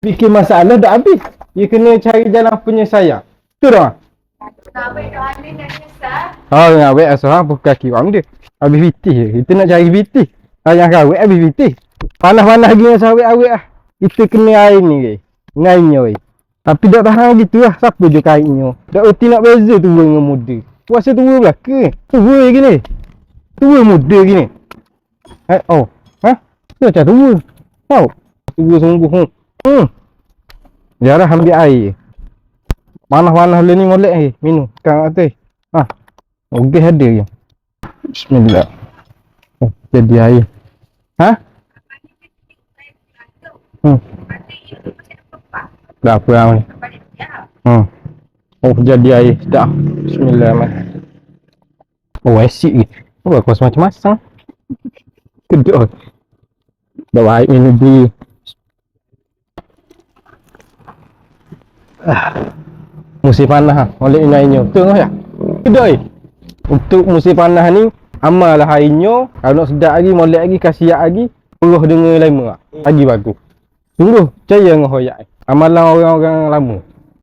Fikir masalah dah habis. Dia kena cari jalan penyelesaian. Tu dah. Oh, ngawet asal apa kaki orang dia. Habis fitih je. Kita nak cari fitih. Yang kawet habis fitih. Panas-panas lagi dengan sawit-awet lah. Kita kena air ni ke. Ngainnya weh. Tapi tak tahan gitu lah. Siapa je kaitnya. Tak erti nak beza tua dengan muda. Puasa tua belaka. Tua gini. Tua muda gini. Oh. Ha? Dia macam tua. Tahu? Tua sungguh. Jarah ambil air. Panas-panas le ni molek minum. Sekarang atas. Ha. Ogeh ada je. Bismillah. Oh, jadi air. Ha? Dah apa yang oh, jadi air. Dah. Bismillahirrahmanirrahim. Oh, asyik ni. Oh, aku rasa macam-macam. Kedok. Bawa air minum dulu. Musim panas ha. Oleh airnya. Betul tak ya? Kedok. Untuk musim panas ni amal lah airnya. Kalau nak sedap lagi, molek lagi, kasiat lagi, peruh dengan lima lagi bagus. Sungguh percaya dengan hoyak. Amalan orang-orang lama.